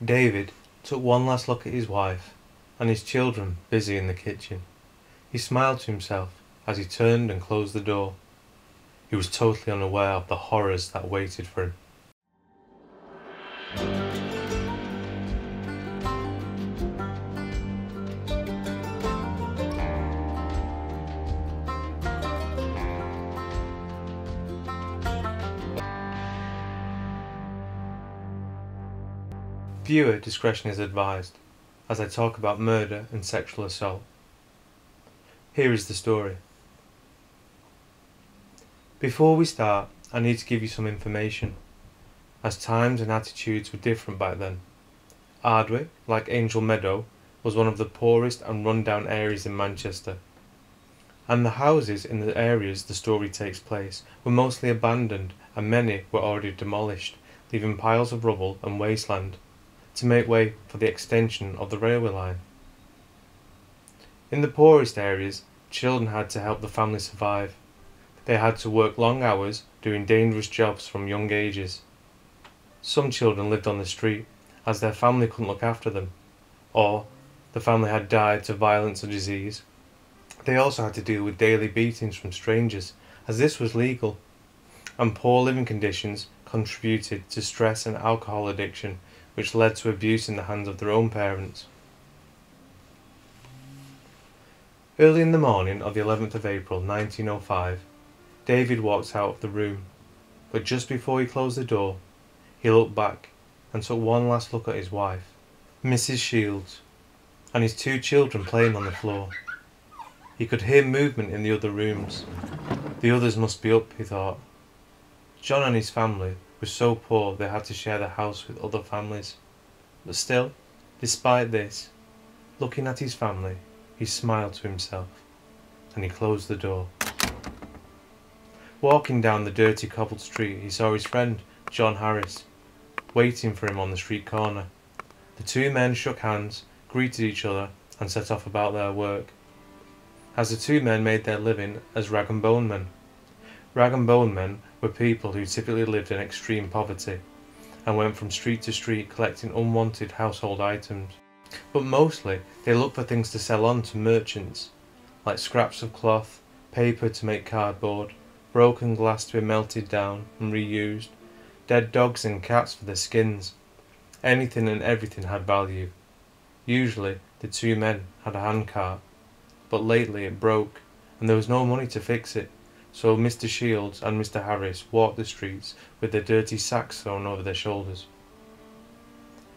David took one last look at his wife and his children busy in the kitchen. He smiled to himself as he turned and closed the door. He was totally unaware of the horrors that waited for him. Viewer discretion is advised, as I talk about murder and sexual assault. Here is the story. Before we start, I need to give you some information, as times and attitudes were different back then. Ardwick, like Angel Meadow, was one of the poorest and run-down areas in Manchester, and the houses in the areas the story takes place were mostly abandoned and many were already demolished, leaving piles of rubble and wasteland to make way for the extension of the railway line. In the poorest areas, children had to help the family survive. They had to work long hours doing dangerous jobs from young ages. Some children lived on the street as their family couldn't look after them, or the family had died to violence or disease. They also had to deal with daily beatings from strangers, as this was legal, and poor living conditions contributed to stress and alcohol addiction, which led to abuse in the hands of their own parents. Early in the morning of the 11th of April 1905, David walked out of the room, but just before he closed the door, he looked back and took one last look at his wife, Mrs. Shields, and his two children playing on the floor. He could hear movement in the other rooms. The others must be up, he thought. John and his family were so poor they had to share the house with other families. But still, despite this, looking at his family, he smiled to himself, and he closed the door. Walking down the dirty cobbled street, he saw his friend, John Harris, waiting for him on the street corner. The two men shook hands, greeted each other, and set off about their work, as the two men made their living as rag and bone men. Rag and bone men were people who typically lived in extreme poverty and went from street to street collecting unwanted household items. But mostly they looked for things to sell on to merchants, like scraps of cloth, paper to make cardboard, broken glass to be melted down and reused, dead dogs and cats for their skins. Anything and everything had value. Usually the two men had a handcart, but lately it broke and there was no money to fix it. So Mr. Shields and Mr. Harris walked the streets with their dirty sacks thrown over their shoulders.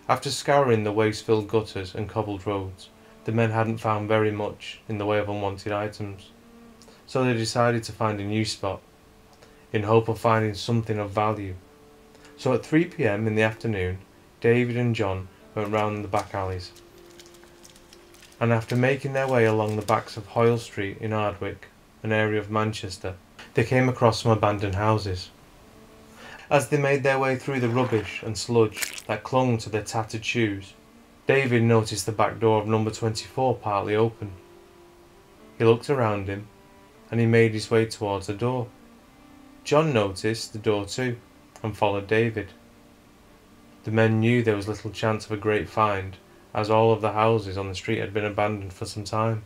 After scouring the waste-filled gutters and cobbled roads, the men hadn't found very much in the way of unwanted items, so they decided to find a new spot, in hope of finding something of value. So at 3 p.m. in the afternoon, David and John went round the back alleys, and after making their way along the backs of Hoyle Street in Ardwick, an area of Manchester, they came across some abandoned houses. As they made their way through the rubbish and sludge that clung to their tattered shoes, David noticed the back door of number 24 partly open. He looked around him, and he made his way towards the door. John noticed the door too, and followed David. The men knew there was little chance of a great find, as all of the houses on the street had been abandoned for some time.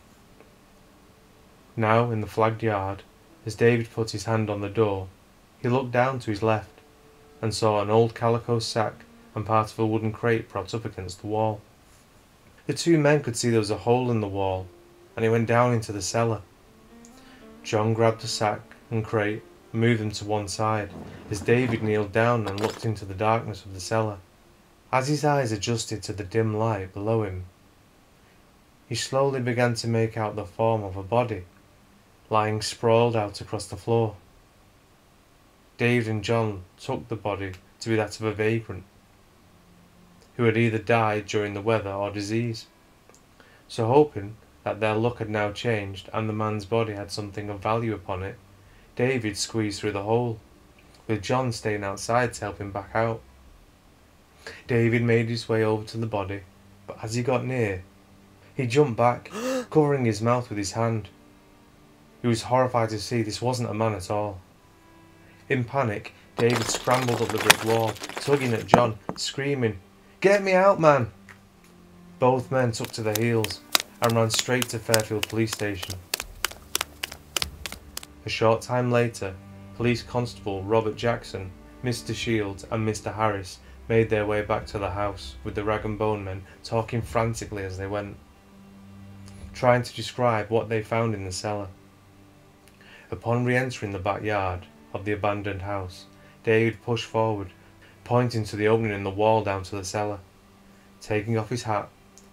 Now, in the flagged yard, as David put his hand on the door, he looked down to his left and saw an old calico sack and part of a wooden crate propped up against the wall. The two men could see there was a hole in the wall, and he went down into the cellar. John grabbed the sack and crate and moved them to one side, as David kneeled down and looked into the darkness of the cellar. As his eyes adjusted to the dim light below him, he slowly began to make out the form of a body, lying sprawled out across the floor. David and John took the body to be that of a vagrant, who had either died during the weather or disease. So hoping that their luck had now changed and the man's body had something of value upon it, David squeezed through the hole, with John staying outside to help him back out. David made his way over to the body, but as he got near, he jumped back, covering his mouth with his hand. He was horrified to see this wasn't a man at all. In panic, David scrambled up the brick wall, tugging at John, screaming, "Get me out, man!" Both men took to their heels and ran straight to Fairfield police station. A short time later, Police Constable Robert Jackson, Mr. Shields and Mr. Harris made their way back to the house, with the rag and bone men talking frantically as they went, trying to describe what they found in the cellar. Upon re-entering the backyard of the abandoned house, David pushed forward, pointing to the opening in the wall down to the cellar. Taking off his hat,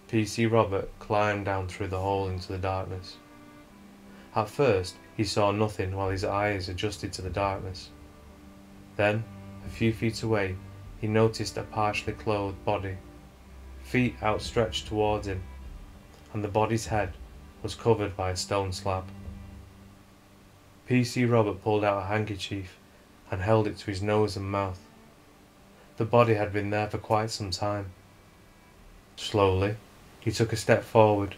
PC Robert climbed down through the hole into the darkness. At first, he saw nothing while his eyes adjusted to the darkness. Then, a few feet away, he noticed a partially clothed body, feet outstretched towards him, and the body's head was covered by a stone slab. PC Robert pulled out a handkerchief and held it to his nose and mouth. The body had been there for quite some time. Slowly, he took a step forward,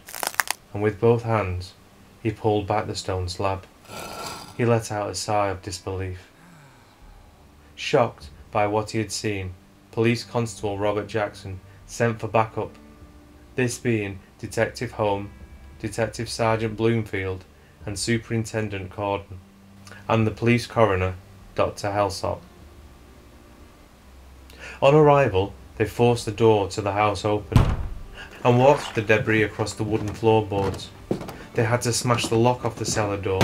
and with both hands, he pulled back the stone slab. He let out a sigh of disbelief. Shocked by what he had seen, Police Constable Robert Jackson sent for backup, this being Detective Home, Detective Sergeant Bloomfield and Superintendent Corden, and the police coroner, Dr. Helsop. On arrival, they forced the door to the house open and walked the debris across the wooden floorboards. They had to smash the lock off the cellar door,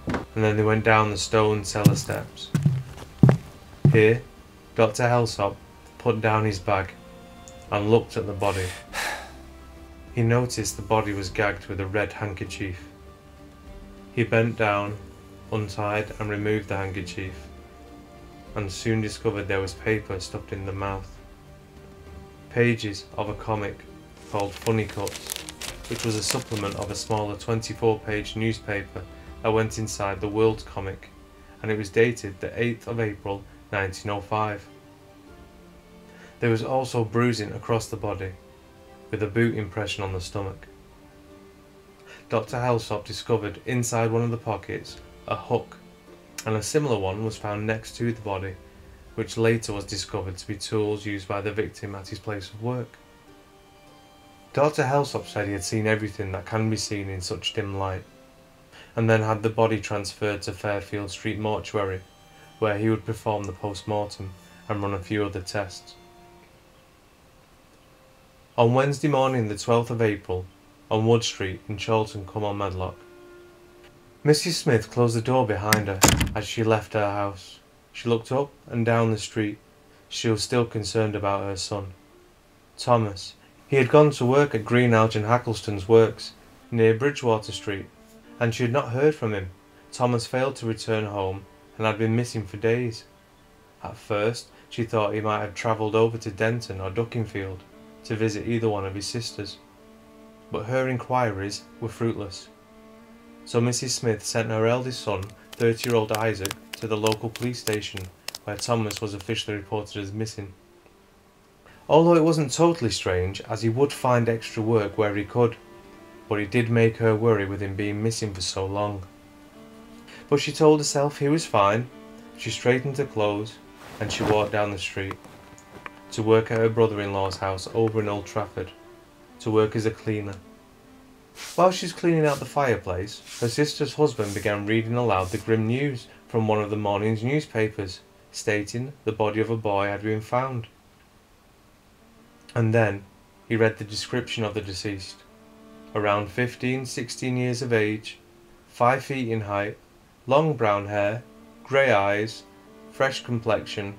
and then they went down the stone cellar steps. Here, Dr. Helsop put down his bag and looked at the body. He noticed the body was gagged with a red handkerchief. He bent down, untied and removed the handkerchief, and soon discovered there was paper stuffed in the mouth. Pages of a comic called Funny Cuts, which was a supplement of a smaller 24-page newspaper that went inside the World comic, and it was dated the 8th of April 1905. There was also bruising across the body, with a boot impression on the stomach. Dr. Helsop discovered inside one of the pockets a hook, and a similar one was found next to the body, which later was discovered to be tools used by the victim at his place of work. Dr. Helsop said he had seen everything that can be seen in such dim light, and then had the body transferred to Fairfield Street Mortuary, where he would perform the post-mortem and run a few other tests. On Wednesday morning the 12th of April, on Wood Street in Chorlton-cum-on-Medlock, Mrs. Smith closed the door behind her as she left her house. She looked up and down the street. She was still concerned about her son, Thomas. He had gone to work at Greenhalgh and Hackleston's works, near Bridgewater Street, and she had not heard from him. Thomas failed to return home and had been missing for days. At first, she thought he might have travelled over to Denton or Duckingfield to visit either one of his sisters, but her inquiries were fruitless. So Mrs. Smith sent her eldest son, 30-year-old Isaac, to the local police station, where Thomas was officially reported as missing. Although it wasn't totally strange, as he would find extra work where he could, but it did make her worry with him being missing for so long. But she told herself he was fine. She straightened her clothes and she walked down the street to work at her brother-in-law's house over in Old Trafford, to work as a cleaner. While she was cleaning out the fireplace, her sister's husband began reading aloud the grim news from one of the morning's newspapers, stating the body of a boy had been found. And then he read the description of the deceased. Around 15-16 years of age, 5 feet in height, long brown hair, grey eyes, fresh complexion,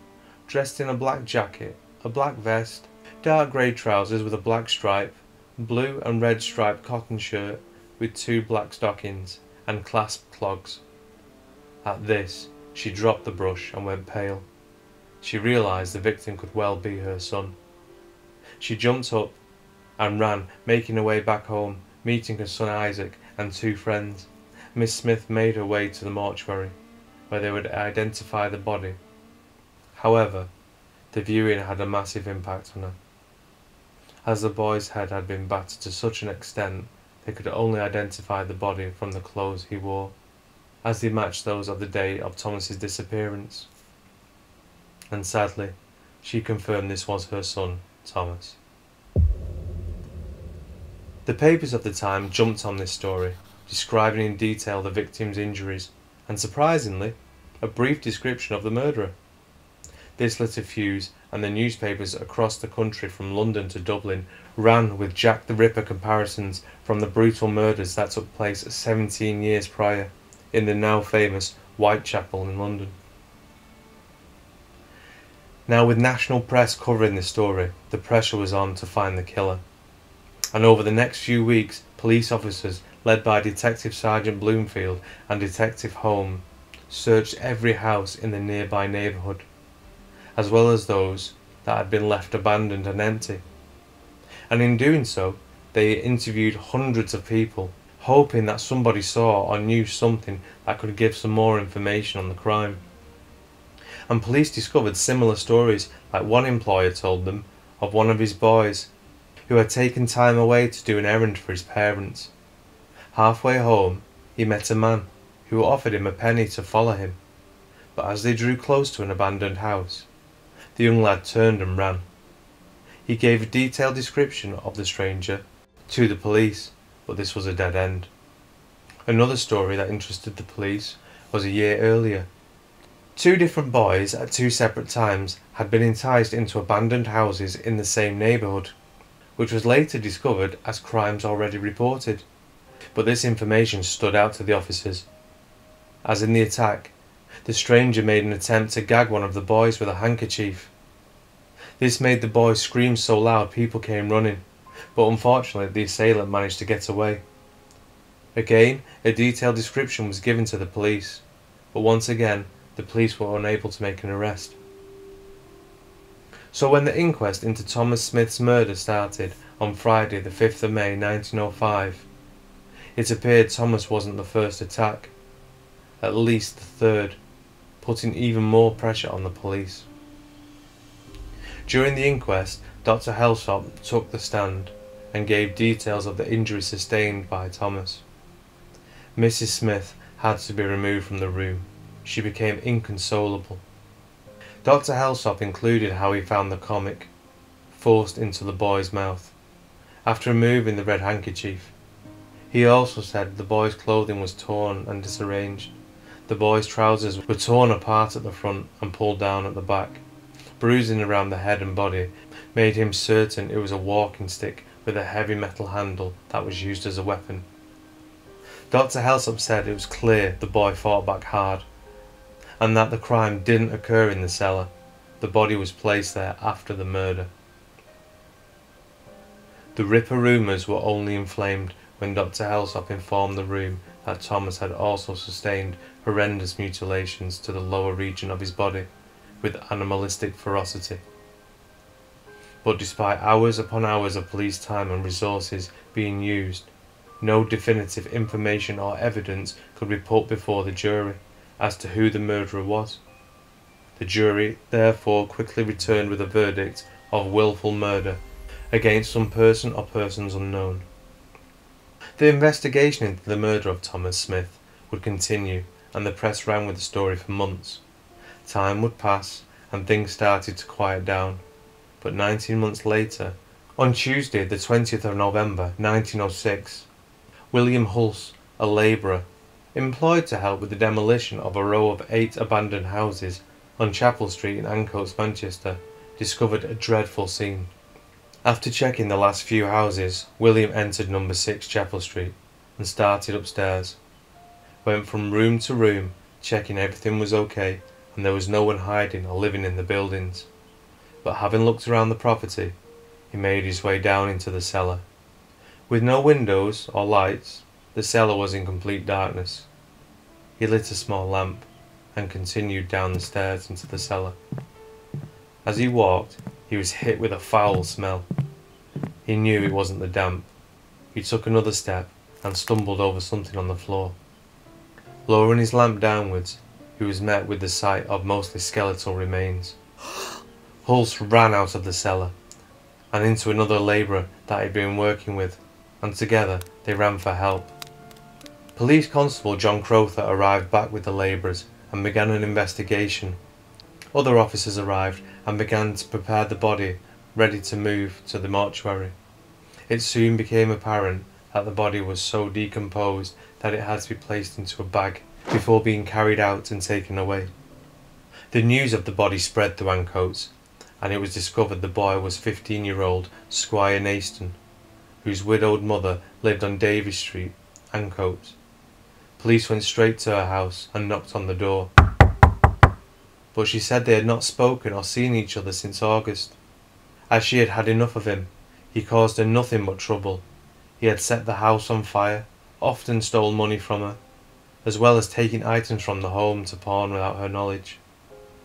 dressed in a black jacket, a black vest, dark grey trousers with a black stripe, blue and red striped cotton shirt with 2 black stockings, and clasped clogs. At this, she dropped the brush and went pale. She realised the victim could well be her son. She jumped up and ran, making her way back home, meeting her son Isaac and 2 friends. Miss Smith made her way to the mortuary, where they would identify the body. However, the viewing had a massive impact on her, as the boy's head had been battered to such an extent they could only identify the body from the clothes he wore, as they matched those of the day of Thomas's disappearance. And sadly, she confirmed this was her son, Thomas. The papers of the time jumped on this story, describing in detail the victim's injuries, and surprisingly, a brief description of the murderer. This lit a fuse, and the newspapers across the country from London to Dublin ran with Jack the Ripper comparisons from the brutal murders that took place 17 years prior in the now famous Whitechapel in London. Now, with national press covering the story, the pressure was on to find the killer. And over the next few weeks, police officers led by Detective Sergeant Bloomfield and Detective Holmes searched every house in the nearby neighbourhood, as well as those that had been left abandoned and empty. And in doing so, they interviewed hundreds of people, hoping that somebody saw or knew something that could give some more information on the crime. And police discovered similar stories, like one employer told them of one of his boys who had taken time away to do an errand for his parents. Halfway home, he met a man who offered him a penny to follow him, but as they drew close to an abandoned house, the young lad turned and ran. He gave a detailed description of the stranger to the police, but this was a dead end. Another story that interested the police was a year earlier. Two different boys at two separate times had been enticed into abandoned houses in the same neighbourhood, which was later discovered as crimes already reported. But this information stood out to the officers. As in the attack, the stranger made an attempt to gag one of the boys with a handkerchief. This made the boy scream so loud people came running, but unfortunately the assailant managed to get away. Again, a detailed description was given to the police, but once again the police were unable to make an arrest. So when the inquest into Thomas Smith's murder started on Friday the 5th of May 1905, it appeared Thomas wasn't the first attack, at least the third, putting even more pressure on the police. During the inquest, Dr. Helsop took the stand and gave details of the injuries sustained by Thomas. Mrs. Smith had to be removed from the room. She became inconsolable. Dr. Helsop included how he found the comic forced into the boy's mouth after removing the red handkerchief. He also said the boy's clothing was torn and disarranged. The boy's trousers were torn apart at the front and pulled down at the back. Bruising around the head and body made him certain it was a walking stick with a heavy metal handle that was used as a weapon. Dr. Helsop said it was clear the boy fought back hard, and that the crime didn't occur in the cellar. The body was placed there after the murder. The Ripper rumours were only inflamed when Dr. Helsop informed the room that Thomas had also sustained horrendous mutilations to the lower region of his body with animalistic ferocity. But despite hours upon hours of police time and resources being used, no definitive information or evidence could be put before the jury as to who the murderer was. The jury therefore quickly returned with a verdict of willful murder against some person or persons unknown. The investigation into the murder of Thomas Smith would continue, and the press ran with the story for months. Time would pass and things started to quiet down, but 19 months later, on Tuesday the 20th of November 1906, William Hulse, a labourer, employed to help with the demolition of a row of 8 abandoned houses on Chapel Street in Ancoats, Manchester, discovered a dreadful scene. After checking the last few houses, William entered number 6 Chapel Street and started upstairs. Went from room to room, checking everything was okay and there was no one hiding or living in the buildings. But having looked around the property, he made his way down into the cellar. With no windows or lights, the cellar was in complete darkness. He lit a small lamp and continued down the stairs into the cellar. As he walked, he was hit with a foul smell. He knew it wasn't the damp. He took another step and stumbled over something on the floor. Lowering his lamp downwards, he was met with the sight of mostly skeletal remains. Hulse ran out of the cellar and into another labourer that he'd been working with, and together they ran for help. Police Constable John Crowther arrived back with the labourers and began an investigation. Other officers arrived and began to prepare the body ready to move to the mortuary. It soon became apparent that the body was so decomposed that it had to be placed into a bag before being carried out and taken away. The news of the body spread through Ancoats, and it was discovered the boy was 15-year-old Squire Naston, whose widowed mother lived on Davies Street, Ancoats. Police went straight to her house and knocked on the door, but she said they had not spoken or seen each other since August, as she had had enough of him. He caused her nothing but trouble. He had set the house on fire, often stole money from her, as well as taking items from the home to pawn without her knowledge.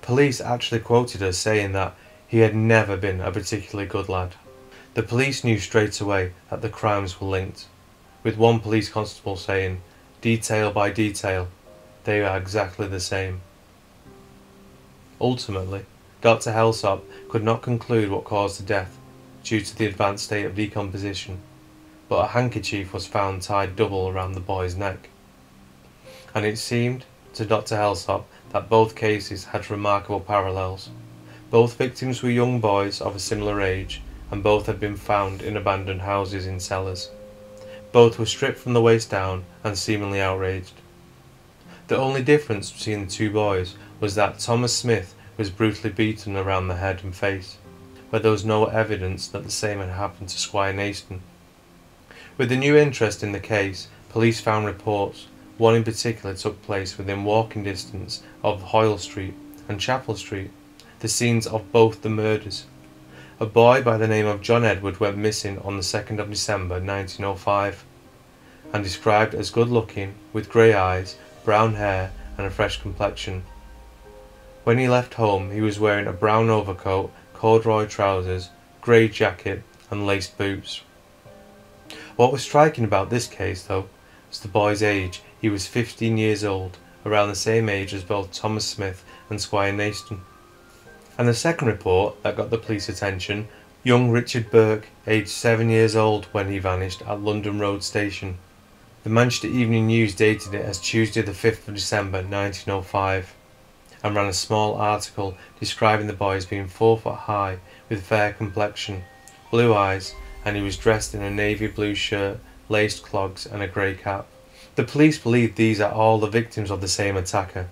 Police actually quoted her saying that he had never been a particularly good lad. The police knew straight away that the crimes were linked, with one police constable saying, "Detail by detail, they are exactly the same." Ultimately, Dr. Helsop could not conclude what caused the death due to the advanced state of decomposition, but a handkerchief was found tied double around the boy's neck. And it seemed to Dr. Helsop that both cases had remarkable parallels. Both victims were young boys of a similar age, and both had been found in abandoned houses in cellars. Both were stripped from the waist down and seemingly outraged. The only difference between the two boys was that Thomas Smith was brutally beaten around the head and face, where there was no evidence that the same had happened to Squire Naston. With the new interest in the case, police found reports. One in particular took place within walking distance of Hoyle Street and Chapel Street, the scenes of both the murders. A boy by the name of John Edward went missing on the 2nd of December 1905, and described as good-looking, with grey eyes, brown hair and a fresh complexion. When he left home he was wearing a brown overcoat, corduroy trousers, grey jacket and laced boots. What was striking about this case, though, was the boy's age. He was 15 years old, around the same age as both Thomas Smith and Squire Naston. And the second report that got the police attention, young Richard Burke, aged 7 years old when he vanished at London Road Station. The Manchester Evening News dated it as Tuesday the 5th of December 1905, and ran a small article describing the boy as being 4 foot high, with fair complexion, blue eyes, and he was dressed in a navy blue shirt, laced clogs and a grey cap. The police believe these are all the victims of the same attacker,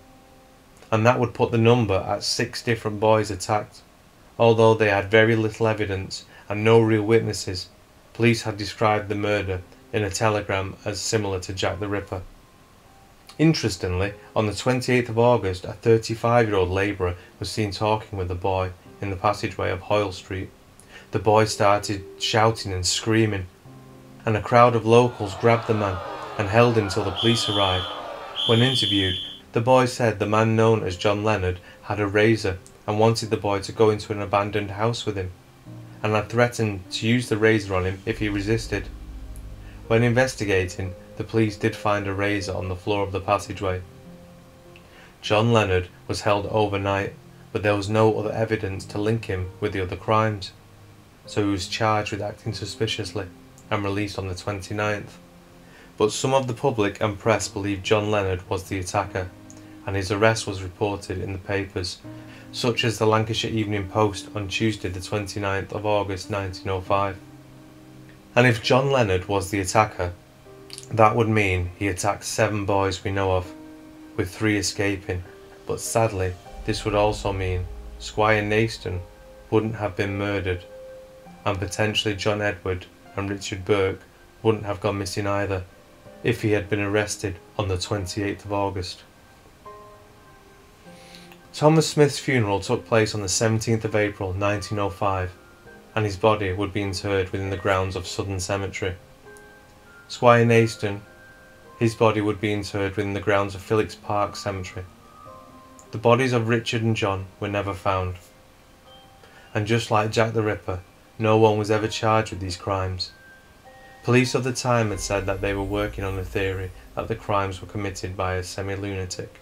and that would put the number at 6 different boys attacked. Although they had very little evidence and no real witnesses, police had described the murder in a telegram as similar to Jack the Ripper. Interestingly, on the 28th of August, a 35-year-old labourer was seen talking with the boy in the passageway of Hoyle Street. The boy started shouting and screaming, and a crowd of locals grabbed the man and held him till the police arrived. When interviewed, the boy said the man known as John Leonard had a razor and wanted the boy to go into an abandoned house with him, and had threatened to use the razor on him if he resisted. When investigating, the police did find a razor on the floor of the passageway. John Leonard was held overnight, but there was no other evidence to link him with the other crimes, so he was charged with acting suspiciously and released on the 29th. But some of the public and press believed John Leonard was the attacker, and his arrest was reported in the papers, such as the Lancashire Evening Post on Tuesday the 29th of August 1905. And if John Leonard was the attacker, that would mean he attacked 7 boys we know of, with 3 escaping. But sadly, this would also mean Squire Naston wouldn't have been murdered, and potentially John Edward and Richard Burke wouldn't have gone missing either, if he had been arrested on the 28th of August. Thomas Smith's funeral took place on the 17th of April 1905, and his body would be interred within the grounds of Southern Cemetery. Squire Naston, his body would be interred within the grounds of Phillips Park Cemetery. The bodies of Richard and John were never found, and just like Jack the Ripper, no one was ever charged with these crimes. Police of the time had said that they were working on the theory that the crimes were committed by a semi-lunatic.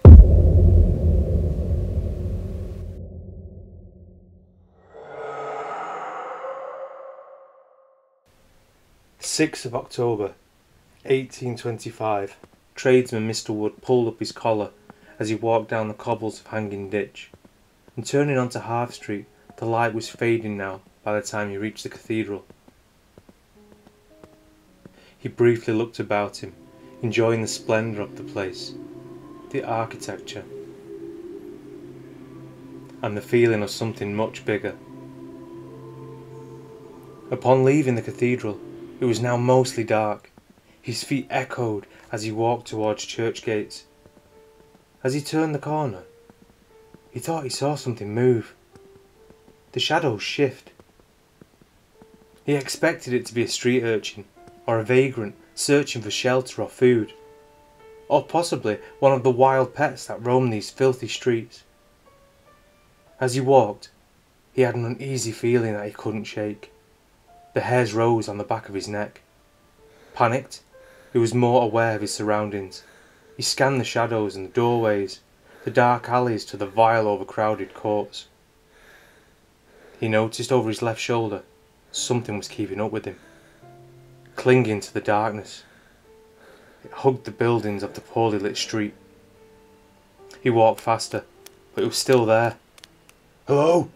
6th of October 1825. Tradesman Mr. Wood pulled up his collar as he walked down the cobbles of Hanging Ditch, and turning onto Half Street, the light was fading now by the time he reached the cathedral. He briefly looked about him, enjoying the splendour of the place, the architecture, and the feeling of something much bigger. Upon leaving the cathedral, it was now mostly dark. His feet echoed as he walked towards church gates. As he turned the corner, he thought he saw something move. The shadows shift. He expected it to be a street urchin, or a vagrant searching for shelter or food, or possibly one of the wild pets that roam these filthy streets. As he walked, he had an uneasy feeling that he couldn't shake. The hairs rose on the back of his neck. Panicked, he was more aware of his surroundings. He scanned the shadows and the doorways, the dark alleys to the vile overcrowded courts. He noticed over his left shoulder something was keeping up with him, clinging to the darkness. It hugged the buildings of the poorly lit street. He walked faster, but it was still there. "Hello?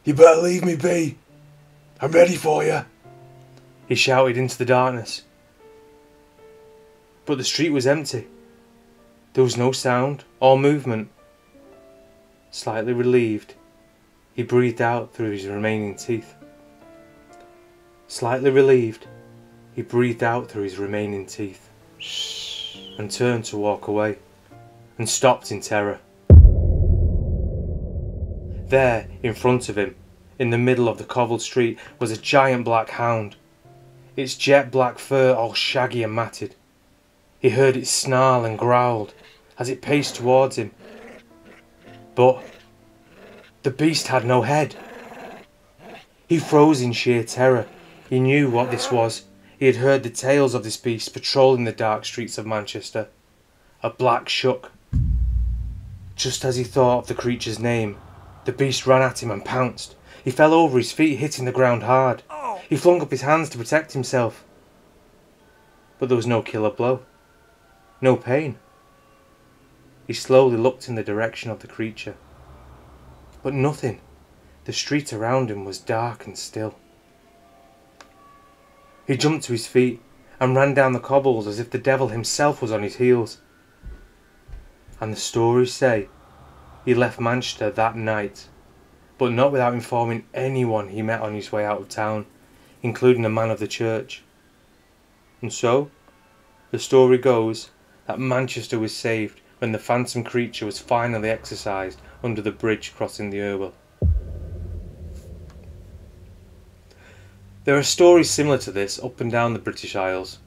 You better leave me be. I'm ready for you," he shouted into the darkness. But the street was empty. There was no sound or movement. Slightly relieved, he breathed out through his remaining teeth. Slightly relieved, he breathed out through his remaining teeth, and turned to walk away, and stopped in terror. There, in front of him, in the middle of the cobbled street, was a giant black hound, its jet black fur all shaggy and matted. He heard it snarl and growled as it paced towards him. But the beast had no head. He froze in sheer terror. He knew what this was. He had heard the tales of this beast patrolling the dark streets of Manchester. A Black Shuck. Just as he thought of the creature's name, the beast ran at him and pounced. He fell over, his feet hitting the ground hard. He flung up his hands to protect himself. But there was no killer blow. No pain. He slowly looked in the direction of the creature. But nothing. The street around him was dark and still. He jumped to his feet and ran down the cobbles as if the devil himself was on his heels. And the stories say he left Manchester that night, but not without informing anyone he met on his way out of town, including a man of the church. And so, the story goes that Manchester was saved when the phantom creature was finally exorcised under the bridge crossing the Irwell. There are stories similar to this up and down the British Isles.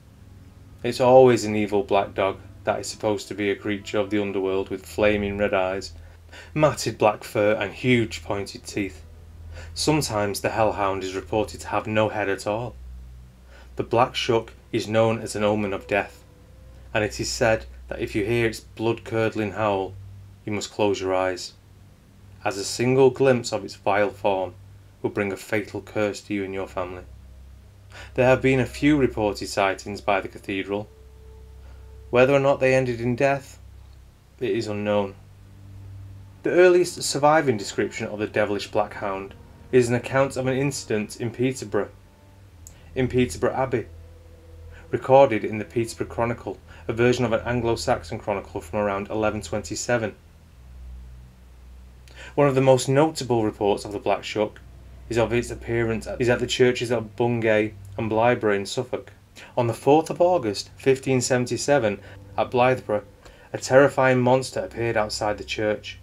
It's always an evil black dog that is supposed to be a creature of the underworld with flaming red eyes, matted black fur and huge pointed teeth. Sometimes the hellhound is reported to have no head at all. The Black Shuck is known as an omen of death, and it is said that if you hear its blood-curdling howl, you must close your eyes, as a single glimpse of its vile form will bring a fatal curse to you and your family. There have been a few reported sightings by the cathedral. Whether or not they ended in death, it is unknown. The earliest surviving description of the devilish black hound is an account of an incident in Peterborough Abbey, recorded in the Peterborough Chronicle, a version of an Anglo-Saxon chronicle from around 1127. One of the most notable reports of the Black Shuck is of its appearance at the churches of Bungay and Blythburgh in Suffolk. On the 4th of August 1577, at Blythburgh, a terrifying monster appeared outside the church.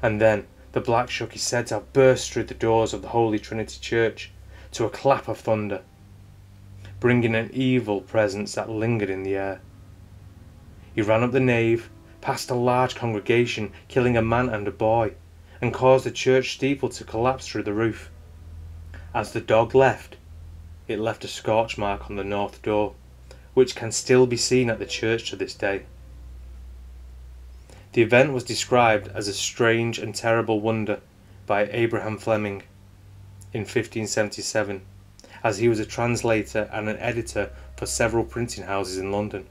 And then the Black Shuck is said to have burst through the doors of the Holy Trinity Church to a clap of thunder, bringing an evil presence that lingered in the air. He ran up the nave, past a large congregation, killing a man and a boy, and caused the church steeple to collapse through the roof. As the dog left, it left a scorch mark on the north door, which can still be seen at the church to this day. The event was described as a strange and terrible wonder by Abraham Fleming in 1577, as he was a translator and an editor for several printing houses in London.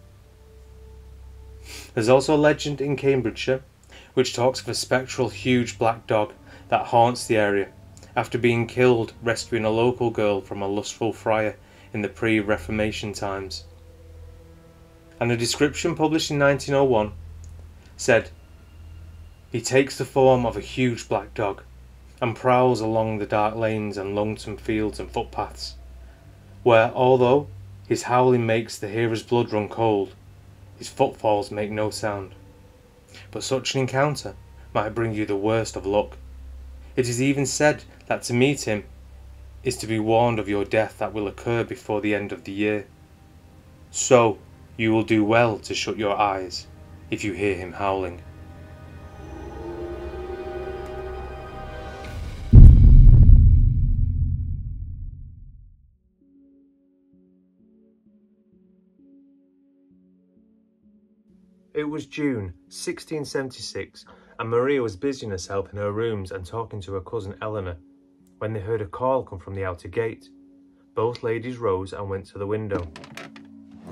There's also a legend in Cambridgeshire which talks of a spectral huge black dog that haunts the area after being killed rescuing a local girl from a lustful friar in the pre-Reformation times. And a description published in 1901 said, "He takes the form of a huge black dog and prowls along the dark lanes and lonesome fields and footpaths, where, although his howling makes the hearer's blood run cold, his footfalls make no sound. But such an encounter might bring you the worst of luck. It is even said that to meet him is to be warned of your death that will occur before the end of the year. So you will do well to shut your eyes if you hear him howling." It was June 1676, and Maria was busying herself in her rooms and talking to her cousin Eleanor, when they heard a call come from the outer gate. Both ladies rose and went to the window.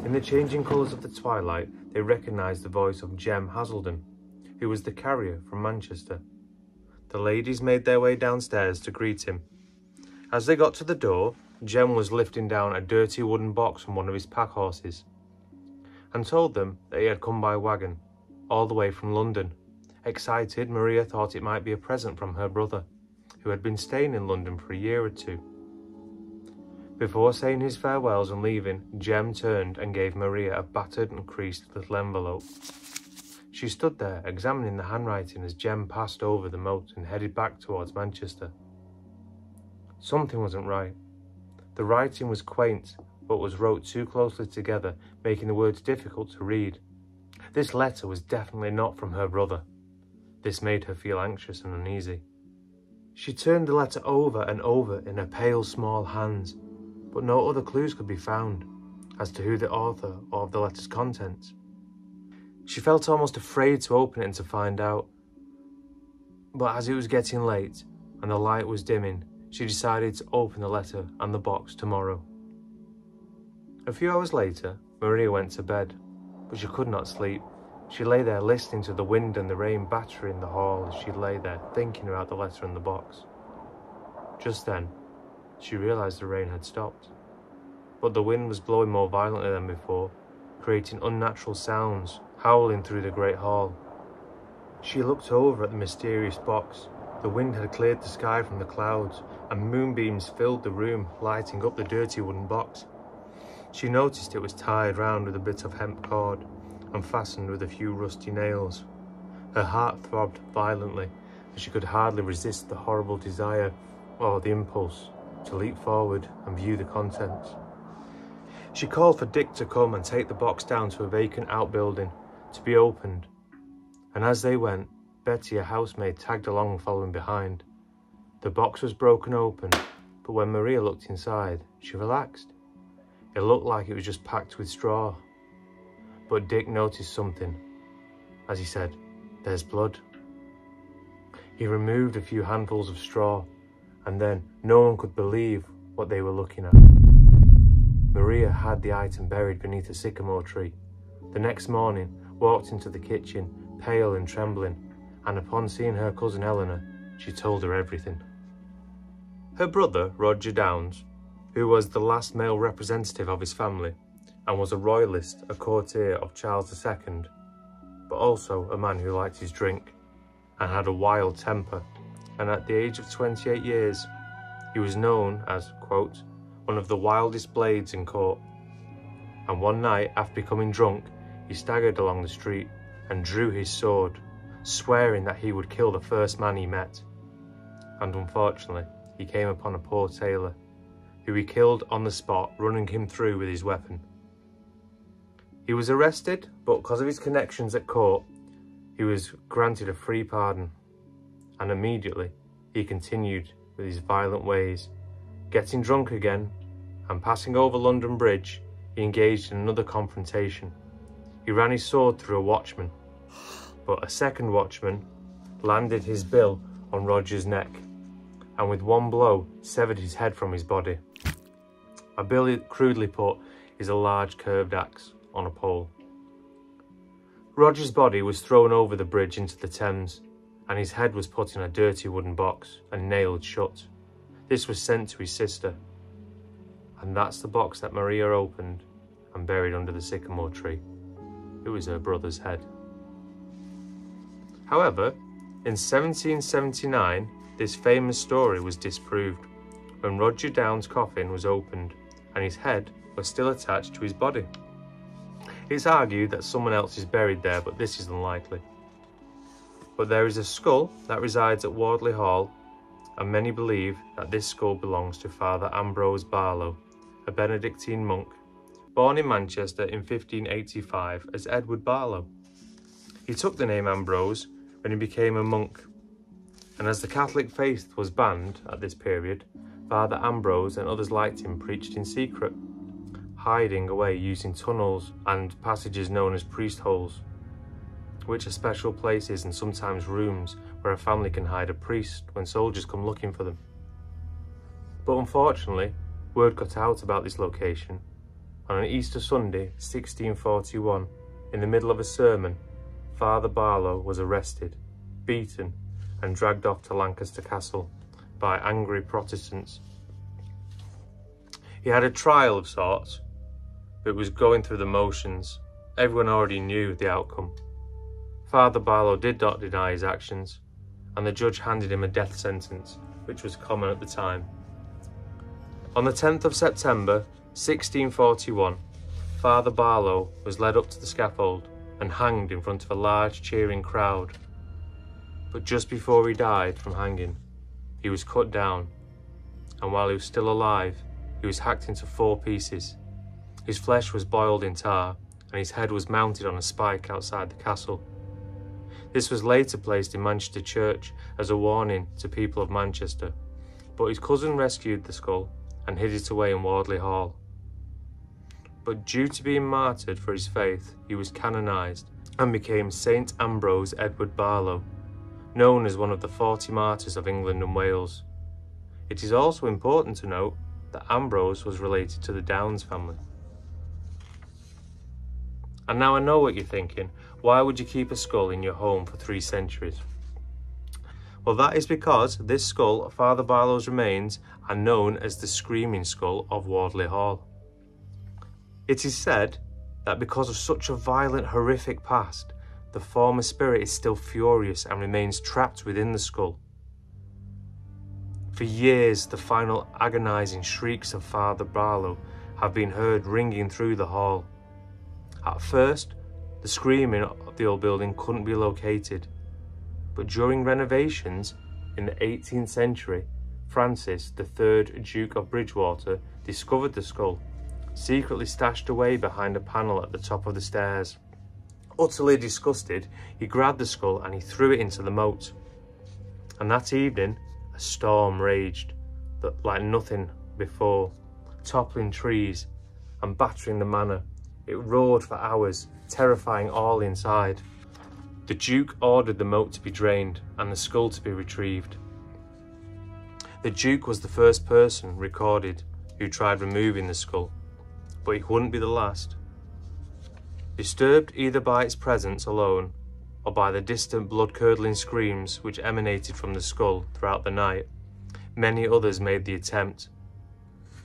In the changing colours of the twilight, they recognised the voice of Jem Haselden, who was the carrier from Manchester. The ladies made their way downstairs to greet him. As they got to the door, Jem was lifting down a dirty wooden box from one of his pack horses, and told them that he had come by wagon, all the way from London. Excited, Maria thought it might be a present from her brother, who had been staying in London for a year or two. Before saying his farewells and leaving, Jem turned and gave Maria a battered and creased little envelope. She stood there, examining the handwriting as Jem passed over the moat and headed back towards Manchester. Something wasn't right. The writing was quaint, but was wrote too closely together, making the words difficult to read. This letter was definitely not from her brother. This made her feel anxious and uneasy. She turned the letter over and over in her pale, small hands, but no other clues could be found as to who the author or of the letter's contents. She felt almost afraid to open it and to find out. But as it was getting late and the light was dimming, she decided to open the letter and the box tomorrow. A few hours later, Maria went to bed, but she could not sleep. She lay there listening to the wind and the rain battering in the hall as she lay there thinking about the letter and the box. Just then, she realised the rain had stopped, but the wind was blowing more violently than before, creating unnatural sounds, howling through the great hall. She looked over at the mysterious box. The wind had cleared the sky from the clouds, and moonbeams filled the room, lighting up the dirty wooden box. She noticed it was tied round with a bit of hemp cord and fastened with a few rusty nails. Her heart throbbed violently, and she could hardly resist the horrible desire, or the impulse, to leap forward and view the contents. She called for Dick to come and take the box down to a vacant outbuilding to be opened, and as they went, Betty, a housemaid, tagged along following behind. The box was broken open, but when Maria looked inside, she relaxed. It looked like it was just packed with straw. But Dick noticed something, as he said, "There's blood." He removed a few handfuls of straw, and then no one could believe what they were looking at. Maria had the item buried beneath a sycamore tree. The next morning, walked into the kitchen, pale and trembling, and upon seeing her cousin Eleanor, she told her everything. Her brother, Roger Downes, who was the last male representative of his family, and was a royalist, a courtier of Charles II, but also a man who liked his drink, and had a wild temper, and at the age of 28 years, he was known as, quote, one of the wildest blades in court. And one night, after becoming drunk, he staggered along the street and drew his sword, swearing that he would kill the first man he met. And unfortunately, he came upon a poor tailor, who he killed on the spot, running him through with his weapon. He was arrested, but because of his connections at court, he was granted a free pardon, and immediately he continued with his violent ways. Getting drunk again, and passing over London Bridge, he engaged in another confrontation. He ran his sword through a watchman, but a second watchman landed his bill on Roger's neck, and with one blow severed his head from his body. A bill, crudely put, is a large curved axe on a pole. Roger's body was thrown over the bridge into the Thames, and his head was put in a dirty wooden box and nailed shut. This was sent to his sister, and that's the box that Maria opened and buried under the sycamore tree. It was her brother's head. However, in 1779, this famous story was disproved when Roger Downes' coffin was opened and his head was still attached to his body. It's argued that someone else is buried there, but this is unlikely. But there is a skull that resides at Wardley Hall, and many believe that this skull belongs to Father Ambrose Barlow, a Benedictine monk, born in Manchester in 1585 as Edward Barlow. He took the name Ambrose when he became a monk, and as the Catholic faith was banned at this period, Father Ambrose and others like him preached in secret, hiding away using tunnels and passages known as priest holes, which are special places and sometimes rooms where a family can hide a priest when soldiers come looking for them. But unfortunately, word got out about this location. On an Easter Sunday, 1641, in the middle of a sermon, Father Barlow was arrested, beaten, and dragged off to Lancaster Castle by angry Protestants. He had a trial of sorts, but was going through the motions. Everyone already knew the outcome. Father Barlow did not deny his actions, and the judge handed him a death sentence, which was common at the time. On the 10th of September, 1641, Father Barlow was led up to the scaffold and hanged in front of a large cheering crowd. But just before he died from hanging, he was cut down, and while he was still alive, he was hacked into 4 pieces. His flesh was boiled in tar, and his head was mounted on a spike outside the castle. This was later placed in Manchester Church as a warning to people of Manchester, but his cousin rescued the skull and hid it away in Wardley Hall. But due to being martyred for his faith, he was canonised and became Saint Ambrose Edward Barlow, known as one of the 40 martyrs of England and Wales. It is also important to note that Ambrose was related to the Downes family. And now I know what you're thinking, why would you keep a skull in your home for 3 centuries? Well, that is because this skull, Father Barlow's remains, are known as the Screaming Skull of Wardley Hall. It is said that because of such a violent, horrific past, the former spirit is still furious and remains trapped within the skull. For years, the final agonising shrieks of Father Barlow have been heard ringing through the hall. At first, the screaming of the old building couldn't be located, but during renovations in the 18th century, Francis, the 3rd Duke of Bridgewater, discovered the skull, secretly stashed away behind a panel at the top of the stairs. Utterly disgusted, he grabbed the skull and he threw it into the moat. And that evening, a storm raged like nothing before, toppling trees and battering the manor. It roared for hours, terrifying all inside. The Duke ordered the moat to be drained and the skull to be retrieved. The Duke was the first person recorded who tried removing the skull, but he wouldn't be the last. Disturbed either by its presence alone or by the distant blood-curdling screams which emanated from the skull throughout the night, many others made the attempt.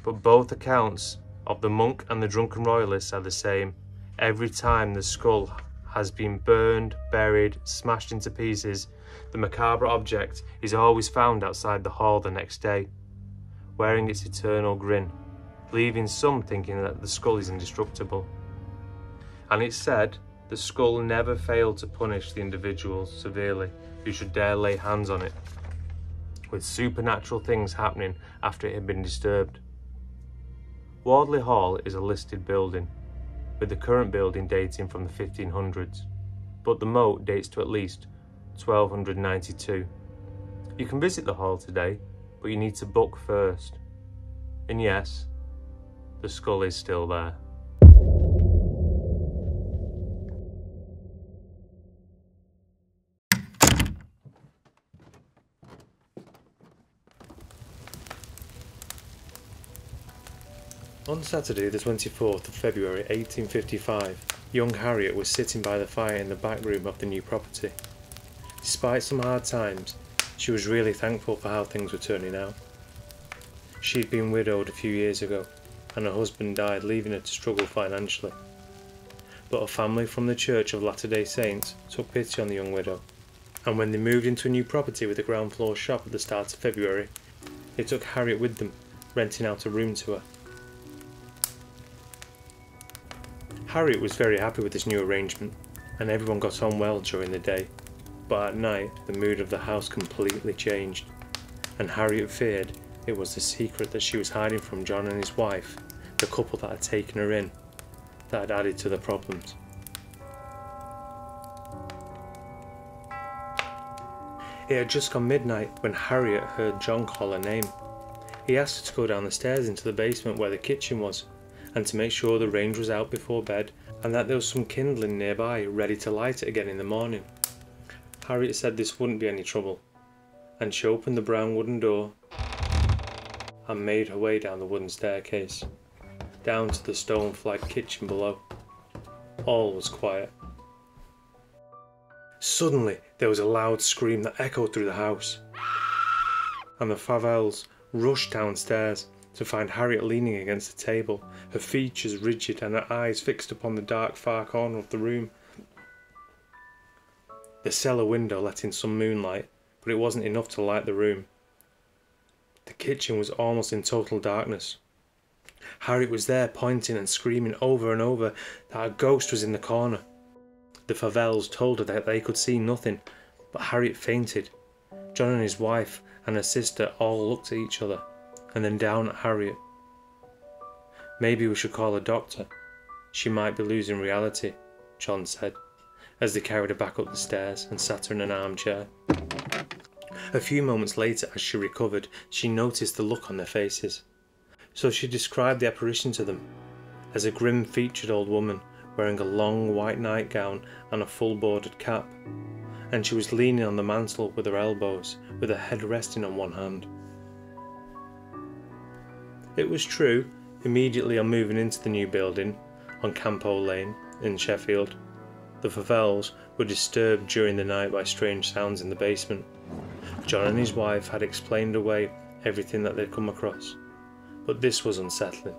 But both accounts of the monk and the drunken royalists are the same. Every time the skull has been burned, buried, smashed into pieces, the macabre object is always found outside the hall the next day, wearing its eternal grin, leaving some thinking that the skull is indestructible. And it's said the skull never failed to punish the individuals severely who should dare lay hands on it, with supernatural things happening after it had been disturbed. Wardley Hall is a listed building, with the current building dating from the 1500s, but the moat dates to at least 1292. You can visit the hall today, but you need to book first. And yes, the skull is still there. On Saturday the 24th of February 1855, young Harriet was sitting by the fire in the back room of the new property. Despite some hard times, she was really thankful for how things were turning out. She'd been widowed a few years ago, and her husband died, leaving her to struggle financially. But a family from the Church of Latter-day Saints took pity on the young widow, and when they moved into a new property with a ground floor shop at the start of February, they took Harriet with them, renting out a room to her. Harriet was very happy with this new arrangement, and everyone got on well during the day, but at night the mood of the house completely changed, and Harriet feared it was the secret that she was hiding from John and his wife, the couple that had taken her in, that had added to the problems. It had just gone midnight when Harriet heard John call her name. He asked her to go down the stairs into the basement where the kitchen was, and to make sure the range was out before bed and that there was some kindling nearby ready to light it again in the morning. Harriet said this wouldn't be any trouble, and she opened the brown wooden door and made her way down the wooden staircase, down to the stone-flagged kitchen below. All was quiet. Suddenly there was a loud scream that echoed through the house, and the Favels rushed downstairs to find Harriet leaning against the table, her features rigid and her eyes fixed upon the dark far corner of the room. The cellar window let in some moonlight, but it wasn't enough to light the room. The kitchen was almost in total darkness. Harriet was there, pointing and screaming over and over that a ghost was in the corner. The Favels told her that they could see nothing, but Harriet fainted. John and his wife and her sister all looked at each other, and then down at Harriet. "Maybe we should call a doctor. She might be losing reality," John said, as they carried her back up the stairs and sat her in an armchair. A few moments later, as she recovered, she noticed the look on their faces. So she described the apparition to them as a grim-featured old woman wearing a long white nightgown and a full bordered cap, and she was leaning on the mantel with her elbows, with her head resting on one hand. It was true, immediately on moving into the new building on Campo Lane in Sheffield, the Favels were disturbed during the night by strange sounds in the basement. John and his wife had explained away everything that they'd come across, but this was unsettling.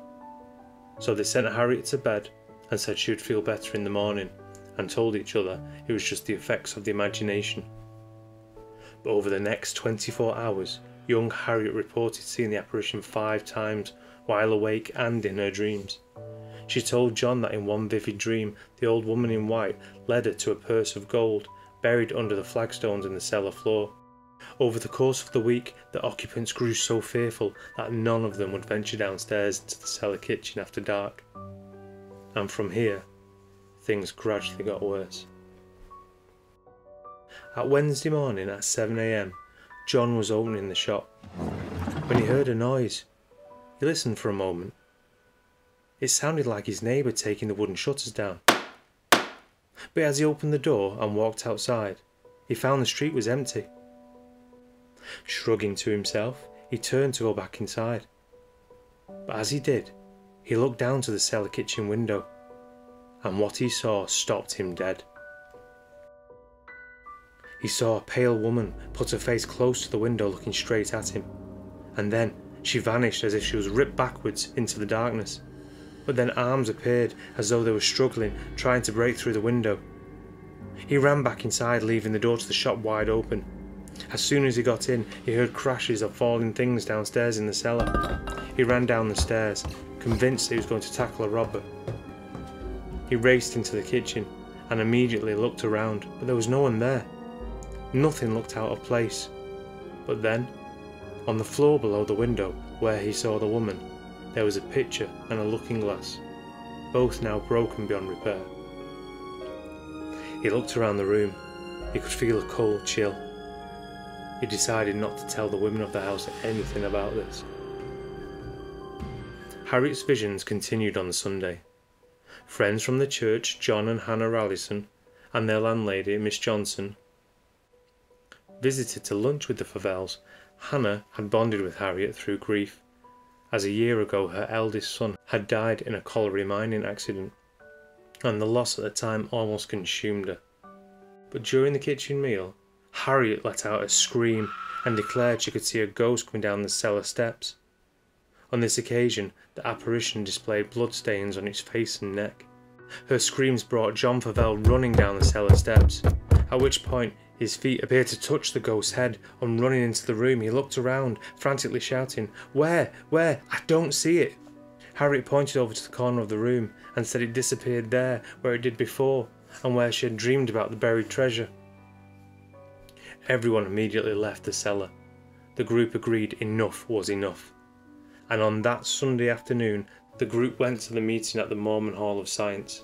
So they sent Harriet to bed and said she would feel better in the morning, and told each other it was just the effects of the imagination. But over the next 24 hours, young Harriet reported seeing the apparition 5 times while awake and in her dreams. She told John that in one vivid dream, the old woman in white led her to a purse of gold buried under the flagstones in the cellar floor. Over the course of the week, the occupants grew so fearful that none of them would venture downstairs into the cellar kitchen after dark. And from here, things gradually got worse. At Wednesday morning at 7 AM, John was opening the shop when he heard a noise. He listened for a moment. It sounded like his neighbour taking the wooden shutters down. But as he opened the door and walked outside, he found the street was empty. Shrugging to himself, he turned to go back inside. But as he did, he looked down to the cellar kitchen window, and what he saw stopped him dead. He saw a pale woman put her face close to the window looking straight at him, and then she vanished as if she was ripped backwards into the darkness. But then arms appeared as though they were struggling, trying to break through the window. He ran back inside, leaving the door to the shop wide open. As soon as he got in, he heard crashes of falling things downstairs in the cellar. He ran down the stairs, convinced he was going to tackle a robber. He raced into the kitchen and immediately looked around, but there was no one there. Nothing looked out of place. But then, on the floor below the window where he saw the woman, there was a pitcher and a looking glass, both now broken beyond repair. He looked around the room. He could feel a cold chill. He decided not to tell the women of the house anything about this. Harriet's visions continued on the Sunday. Friends from the church, John and Hannah Rallison, and their landlady, Miss Johnson, visited to lunch with the Favels. Hannah had bonded with Harriet through grief, as a year ago her eldest son had died in a colliery mining accident, and the loss at the time almost consumed her. But during the kitchen meal, Harriet let out a scream and declared she could see a ghost coming down the cellar steps. On this occasion, the apparition displayed bloodstains on its face and neck. Her screams brought John Favell running down the cellar steps, at which point his feet appeared to touch the ghost's head. On running into the room, he looked around, frantically shouting, Where? Where? I don't see it!" Harriet pointed over to the corner of the room and said it disappeared there where it did before, and where she had dreamed about the buried treasure. Everyone immediately left the cellar. The group agreed enough was enough. And on that Sunday afternoon, the group went to the meeting at the Mormon Hall of Science,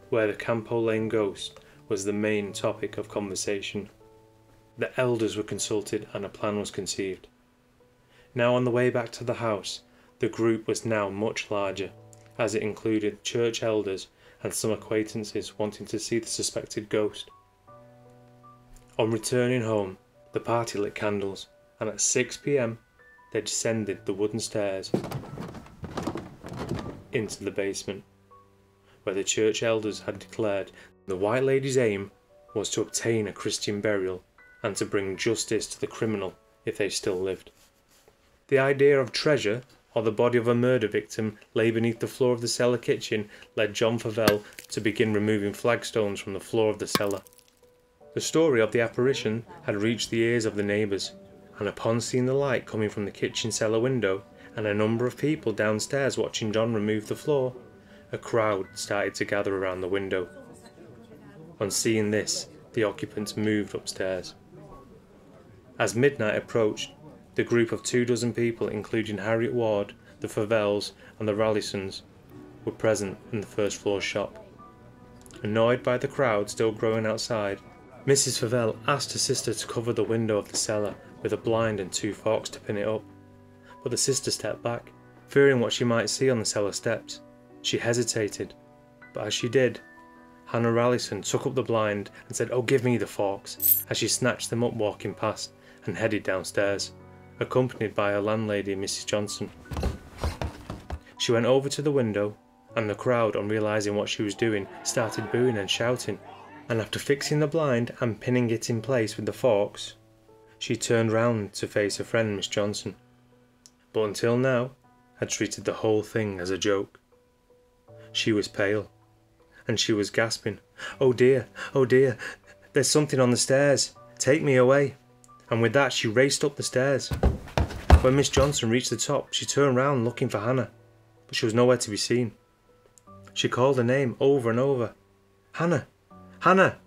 where the Campo Lane ghost was the main topic of conversation. The elders were consulted and a plan was conceived. Now on the way back to the house, the group was now much larger, as it included church elders and some acquaintances wanting to see the suspected ghost. On returning home, the party lit candles, and at 6 p.m. they descended the wooden stairs into the basement, where the church elders had declared the White Lady's aim was to obtain a Christian burial and to bring justice to the criminal if they still lived. The idea of treasure, or the body of a murder victim, lay beneath the floor of the cellar kitchen led John Favell to begin removing flagstones from the floor of the cellar. The story of the apparition had reached the ears of the neighbours, and upon seeing the light coming from the kitchen cellar window and a number of people downstairs watching John remove the floor, a crowd started to gather around the window. On seeing this, the occupants moved upstairs. As midnight approached, the group of 24 people, including Harriet Ward, the Favells and the Rallisons, were present in the first floor shop. Annoyed by the crowd still growing outside, Mrs. Favell asked her sister to cover the window of the cellar with a blind and 2 forks to pin it up, but the sister stepped back, fearing what she might see on the cellar steps. She hesitated, but as she did, Hannah Rallison took up the blind and said, "Oh, give me the forks," as she snatched them up walking past and headed downstairs, accompanied by her landlady, Mrs. Johnson. She went over to the window, and the crowd, on realising what she was doing, started booing and shouting, and after fixing the blind and pinning it in place with the forks, she turned round to face her friend, Miss Johnson, but until now had treated the whole thing as a joke. She was pale, and she was gasping, oh dear, there's something on the stairs, take me away," and with that she raced up the stairs. When Miss Johnson reached the top, she turned round looking for Hannah, but she was nowhere to be seen. She called her name over and over, "Hannah, Hannah!"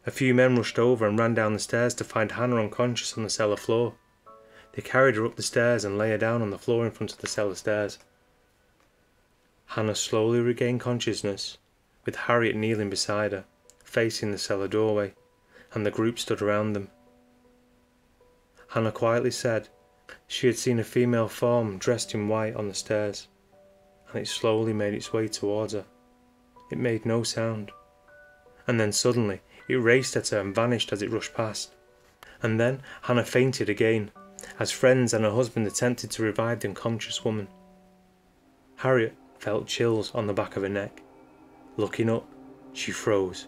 A few men rushed over and ran down the stairs to find Hannah unconscious on the cellar floor. They carried her up the stairs and lay her down on the floor in front of the cellar stairs. Hannah slowly regained consciousness, with Harriet kneeling beside her, facing the cellar doorway, and the group stood around them. Hannah quietly said she had seen a female form dressed in white on the stairs, and it slowly made its way towards her. It made no sound, and then suddenly it raced at her and vanished as it rushed past. And then Hannah fainted again, as friends and her husband attempted to revive the unconscious woman. Harriet felt chills on the back of her neck. Looking up, she froze,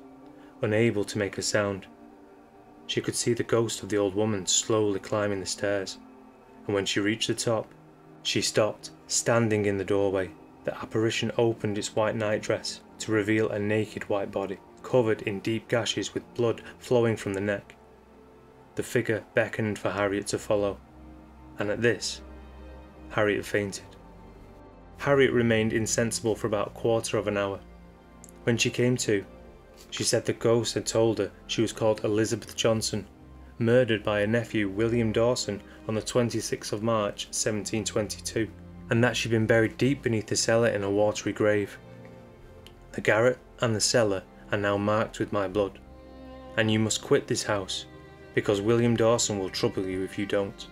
unable to make a sound. She could see the ghost of the old woman slowly climbing the stairs, and when she reached the top, she stopped, standing in the doorway. The apparition opened its white nightdress to reveal a naked white body, covered in deep gashes with blood flowing from the neck. The figure beckoned for Harriet to follow, and at this, Harriet fainted. Harriet remained insensible for about a quarter of an hour. When she came to, she said the ghost had told her she was called Elizabeth Johnson, murdered by her nephew William Dawson on the 26th of March 1722, and that she'd been buried deep beneath the cellar in a watery grave. The garret and the cellar are now marked with my blood, and you must quit this house, because William Dawson will trouble you if you don't.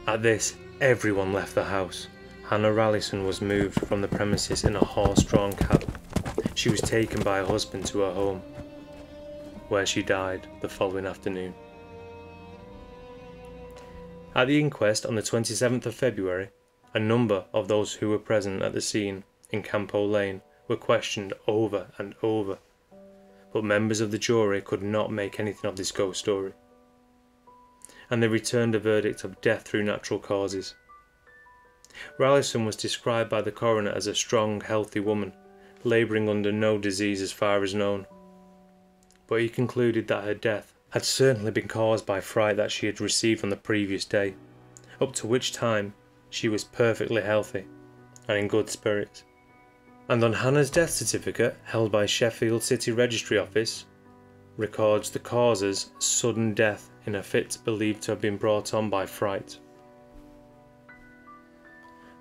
At this, everyone left the house. Hannah Rallison was moved from the premises in a horse-drawn cab. She was taken by her husband to her home, where she died the following afternoon. At the inquest on the 27th of February, a number of those who were present at the scene in Campo Lane were questioned over and over, but members of the jury could not make anything of this ghost story, and they returned a verdict of death through natural causes. Rallison was described by the coroner as a strong, healthy woman, labouring under no disease as far as known. But he concluded that her death had certainly been caused by fright that she had received on the previous day, up to which time she was perfectly healthy and in good spirits. And on Hannah's death certificate, held by Sheffield City Registry Office, records the cause as sudden death in a fit believed to have been brought on by fright.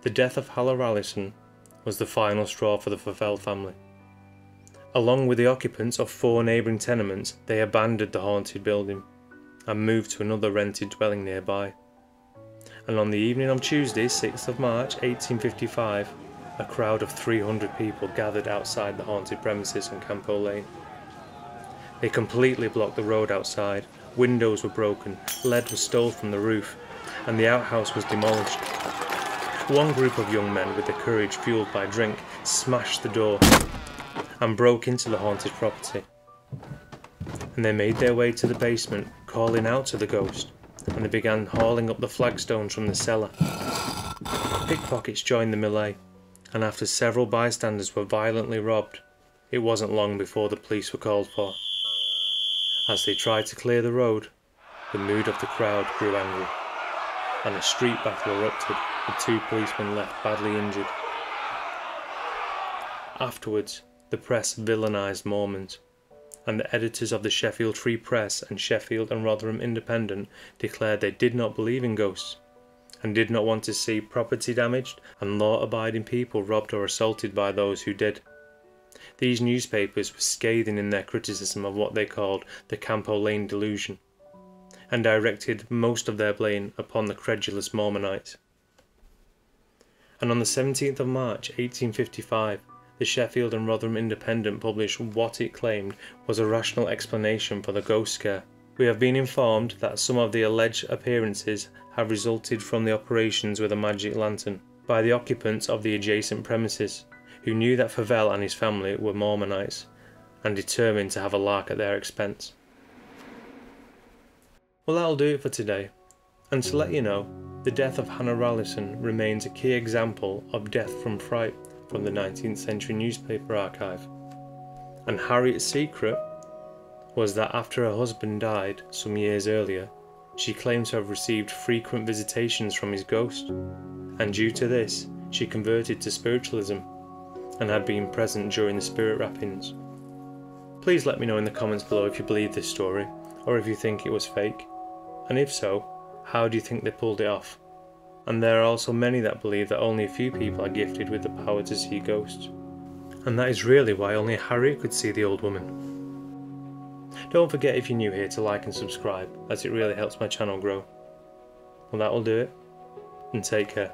The death of Hannah Rallison was the final straw for the Favell family. Along with the occupants of 4 neighbouring tenements, they abandoned the haunted building and moved to another rented dwelling nearby. And on the evening of Tuesday, 6th of March 1855, a crowd of 300 people gathered outside the haunted premises on Campo Lane. They completely blocked the road outside, windows were broken, lead was stole from the roof, and the outhouse was demolished. One group of young men with the courage fueled by drink smashed the door and broke into the haunted property. And they made their way to the basement, calling out to the ghost, and they began hauling up the flagstones from the cellar. Pickpockets joined the melee, and after several bystanders were violently robbed, it wasn't long before the police were called for. As they tried to clear the road, the mood of the crowd grew angry, and a street battle erupted, with 2 policemen left badly injured. Afterwards, the press villainised Mormons, and the editors of the Sheffield Free Press and Sheffield and Rotherham Independent declared they did not believe in ghosts, and did not want to see property damaged and law-abiding people robbed or assaulted by those who did. These newspapers were scathing in their criticism of what they called the Campo Lane delusion, and directed most of their blame upon the credulous Mormonites. And on the 17th of March 1855, the Sheffield and Rotherham Independent published what it claimed was a rational explanation for the ghost scare. We have been informed that some of the alleged appearances have resulted from the operations with a magic lantern by the occupants of the adjacent premises, who knew that Favell and his family were Mormonites and determined to have a lark at their expense. Well, that'll do it for today, and to let you know, the death of Hannah Rallison remains a key example of death from fright from the 19th century newspaper archive. And Harriet's secret was that after her husband died some years earlier, she claimed to have received frequent visitations from his ghost, and due to this, she converted to spiritualism and had been present during the spirit rappings. Please let me know in the comments below if you believe this story, or if you think it was fake, and if so, how do you think they pulled it off? And there are also many that believe that only a few people are gifted with the power to see ghosts, and that is really why only Harriet could see the old woman. Don't forget, if you're new here, to like and subscribe, as it really helps my channel grow. Well, that will do it, and take care.